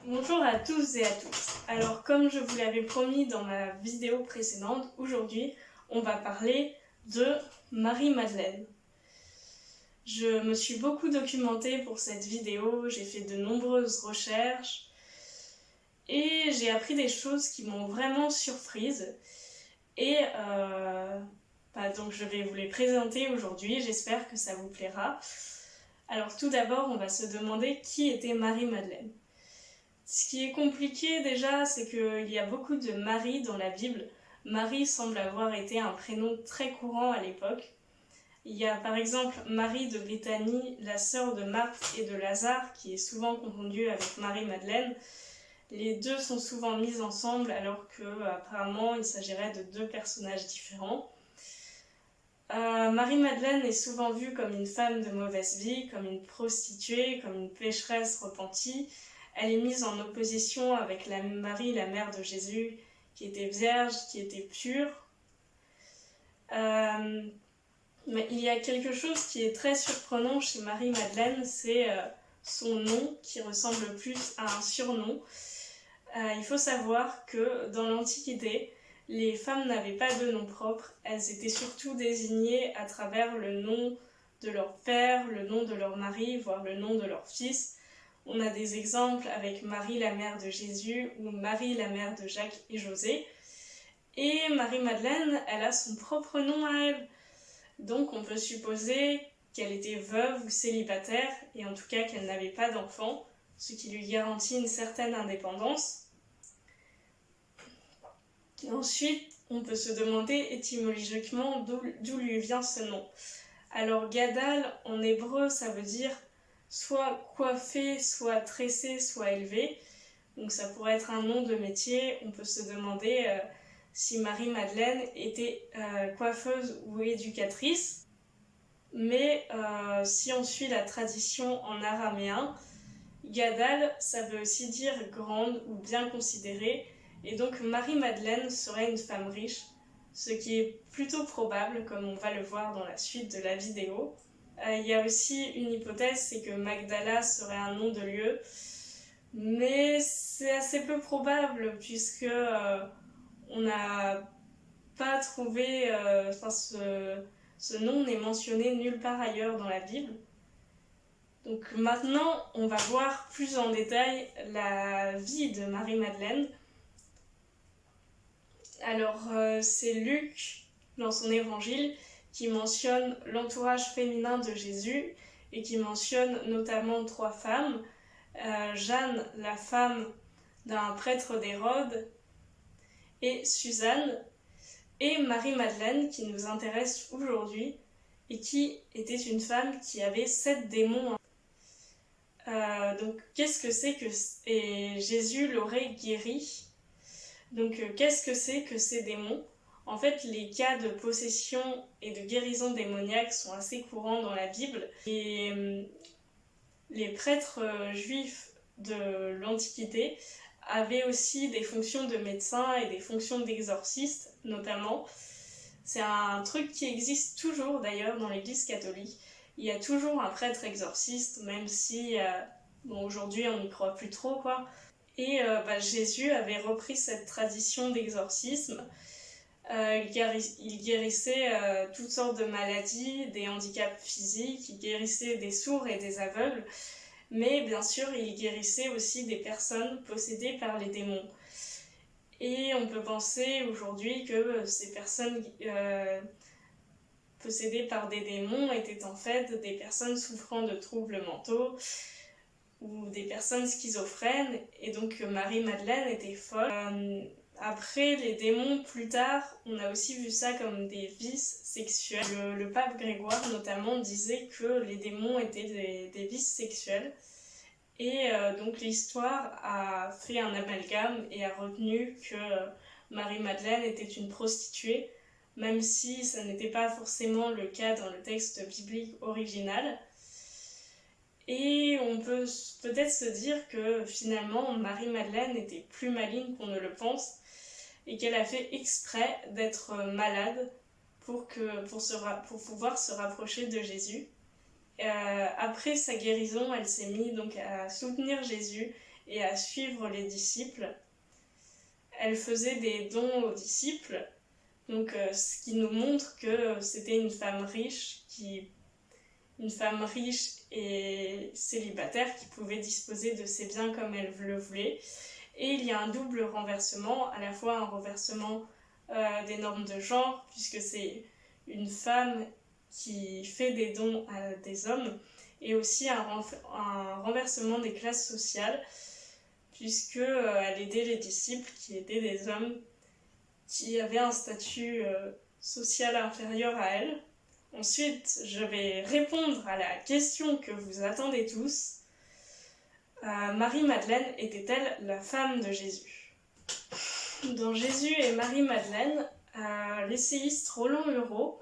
Bonjour à tous et à toutes. Alors comme je vous l'avais promis dans ma vidéo précédente, aujourd'hui on va parler de Marie-Madeleine. Je me suis beaucoup documentée pour cette vidéo, j'ai fait de nombreuses recherches et j'ai appris des choses qui m'ont vraiment surprise. Et donc je vais vous les présenter aujourd'hui, j'espère que ça vous plaira. Alors tout d'abord on va se demander qui était Marie-Madeleine. Ce qui est compliqué déjà, c'est qu'il y a beaucoup de Marie dans la Bible. Marie semble avoir été un prénom très courant à l'époque. Il y a par exemple Marie de Béthanie, la sœur de Marthe et de Lazare, qui est souvent confondue avec Marie-Madeleine. Les deux sont souvent mises ensemble alors qu'apparemment il s'agirait de deux personnages différents. Marie-Madeleine est souvent vue comme une femme de mauvaise vie, comme une prostituée, comme une pécheresse repentie. Elle est mise en opposition avec Marie, la mère de Jésus, qui était vierge, qui était pure. Mais il y a quelque chose qui est très surprenant chez Marie-Madeleine, c'est son nom qui ressemble plus à un surnom. Il faut savoir que dans l'Antiquité, les femmes n'avaient pas de nom propre, elles étaient surtout désignées à travers le nom de leur père, le nom de leur mari, voire le nom de leur fils. On a des exemples avec Marie, la mère de Jésus, ou Marie, la mère de Jacques et José. Et Marie-Madeleine, elle a son propre nom à elle. Donc on peut supposer qu'elle était veuve ou célibataire, et en tout cas qu'elle n'avait pas d'enfant, ce qui lui garantit une certaine indépendance. Et ensuite, on peut se demander étymologiquement d'où lui vient ce nom. Alors Gadal, en hébreu, ça veut dire soit coiffé, soit tressé, soit élevé. Donc ça pourrait être un nom de métier. On peut se demander si Marie-Madeleine était coiffeuse ou éducatrice. Mais si on suit la tradition en araméen, Gadal, ça veut aussi dire grande ou bien considérée. Et donc Marie-Madeleine serait une femme riche, ce qui est plutôt probable, comme on va le voir dans la suite de la vidéo. Il y a aussi une hypothèse, c'est que Magdala serait un nom de lieu, mais c'est assez peu probable puisque on n'a pas trouvé, ce nom n'est mentionné nulle part ailleurs dans la Bible. Donc maintenant, on va voir plus en détail la vie de Marie-Madeleine. Alors c'est Luc, dans son évangile, qui mentionne l'entourage féminin de Jésus et qui mentionne notamment 3 femmes. Jeanne, la femme d'un prêtre d'Hérode, et Suzanne, et Marie-Madeleine, qui nous intéresse aujourd'hui, et qui était une femme qui avait 7 démons. Donc qu'est-ce que c'est que... Et Jésus l'aurait guéri. Donc qu'est-ce que c'est que ces démons ? En fait, les cas de possession et de guérison démoniaque sont assez courants dans la Bible. Et les prêtres juifs de l'Antiquité avaient aussi des fonctions de médecins et des fonctions d'exorcistes, notamment. C'est un truc qui existe toujours d'ailleurs dans l'Église catholique. Il y a toujours un prêtre exorciste, même si aujourd'hui on n'y croit plus trop, quoi. Et Jésus avait repris cette tradition d'exorcisme. Il guérissait toutes sortes de maladies, des handicaps physiques, il guérissait des sourds et des aveugles, mais bien sûr il guérissait aussi des personnes possédées par les démons. Et on peut penser aujourd'hui que ces personnes possédées par des démons étaient en fait des personnes souffrant de troubles mentaux ou des personnes schizophrènes, et donc Marie-Madeleine était folle. Après les démons, plus tard, on a aussi vu ça comme des vices sexuels. Le pape Grégoire notamment disait que les démons étaient des vices sexuels. Et donc l'histoire a fait un amalgame et a retenu que Marie-Madeleine était une prostituée, même si ça n'était pas forcément le cas dans le texte biblique original. Et on peut peut-être se dire que finalement Marie-Madeleine était plus maligne qu'on ne le pense et qu'elle a fait exprès d'être malade pour pouvoir se rapprocher de Jésus. Après sa guérison, elle s'est mise donc à soutenir Jésus et à suivre les disciples. Elle faisait des dons aux disciples, donc ce qui nous montre que c'était une femme riche et célibataire qui pouvait disposer de ses biens comme elle le voulait. Et il y a un double renversement, à la fois un renversement des normes de genre, puisque c'est une femme qui fait des dons à des hommes, et aussi un renversement des classes sociales, puisqu'elle aidait les disciples qui étaient des hommes qui avaient un statut social inférieur à elle. Ensuite, je vais répondre à la question que vous attendez tous. Marie-Madeleine était-elle la femme de Jésus ? Dans Jésus et Marie-Madeleine, l'essayiste Roland Hureau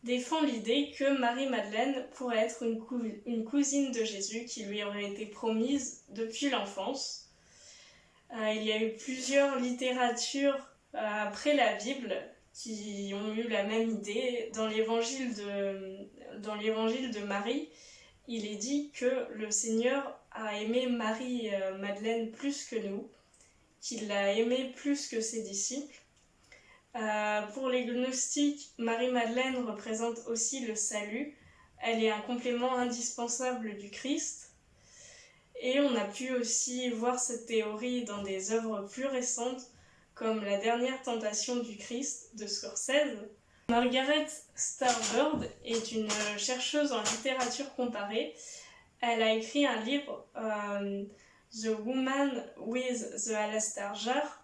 défend l'idée que Marie-Madeleine pourrait être une cousine de Jésus qui lui aurait été promise depuis l'enfance. Il y a eu plusieurs littératures après la Bible qui ont eu la même idée. Dans l'évangile de Marie, il est dit que le Seigneur a aimé Marie-Madeleine plus que nous, qu'il l'a aimée plus que ses disciples. Pour les gnostiques, Marie-Madeleine représente aussi le salut. Elle est un complément indispensable du Christ. Et on a pu aussi voir cette théorie dans des œuvres plus récentes, comme La dernière tentation du Christ de Scorsese. Margaret Starbird est une chercheuse en littérature comparée. Elle a écrit un livre, The Woman with the Alastair Jar.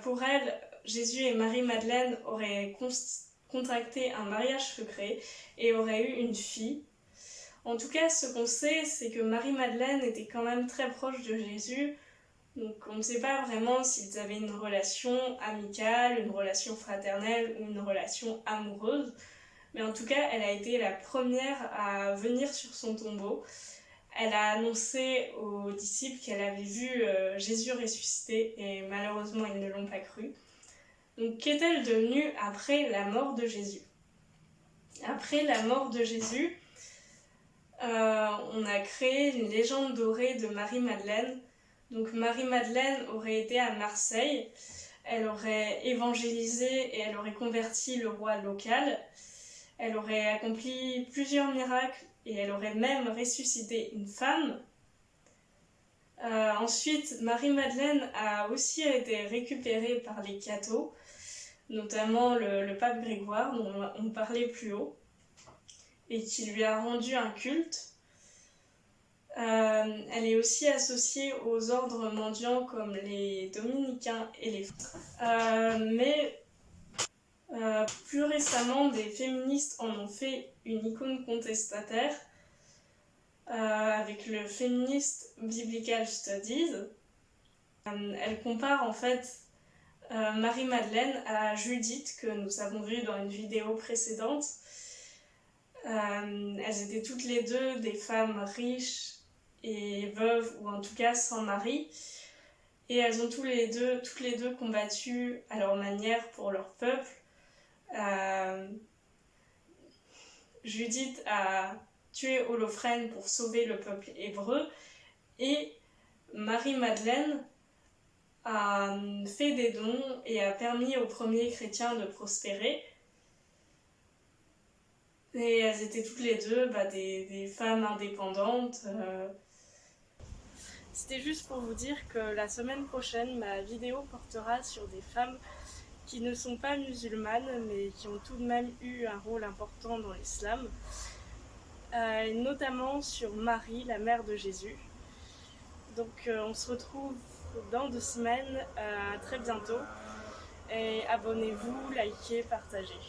Pour elle, Jésus et Marie-Madeleine auraient contracté un mariage secret et auraient eu une fille. En tout cas, ce qu'on sait, c'est que Marie-Madeleine était quand même très proche de Jésus. Donc on ne sait pas vraiment s'ils avaient une relation amicale, une relation fraternelle ou une relation amoureuse. Mais en tout cas, elle a été la première à venir sur son tombeau. Elle a annoncé aux disciples qu'elle avait vu Jésus ressusciter et malheureusement ils ne l'ont pas cru. Donc qu'est-elle devenue après la mort de Jésus ? Après la mort de Jésus, on a créé une légende dorée de Marie-Madeleine. Donc Marie-Madeleine aurait été à Marseille, elle aurait évangélisé et elle aurait converti le roi local, elle aurait accompli plusieurs miracles et elle aurait même ressuscité une femme. Ensuite, Marie-Madeleine a aussi été récupérée par les cathos, notamment le pape Grégoire dont on parlait plus haut, et qui lui a rendu un culte. Elle est aussi associée aux ordres mendiants comme les dominicains et les mais plus récemment, des féministes en ont fait une icône contestataire avec le Feminist Biblical Studies. Elle compare en fait Marie-Madeleine à Judith, que nous avons vu dans une vidéo précédente. Elles étaient toutes les deux des femmes riches et veuves, ou en tout cas sans mari, et elles ont toutes les deux combattu à leur manière pour leur peuple. Judith a tué Holofrène pour sauver le peuple hébreu, et Marie-Madeleine a fait des dons et a permis aux premiers chrétiens de prospérer. Et elles étaient toutes les deux des femmes indépendantes. C'était juste pour vous dire que la semaine prochaine, ma vidéo portera sur des femmes qui ne sont pas musulmanes, mais qui ont tout de même eu un rôle important dans l'islam. Notamment sur Marie, la mère de Jésus. Donc on se retrouve dans 2 semaines, à très bientôt. Et abonnez-vous, likez, partagez.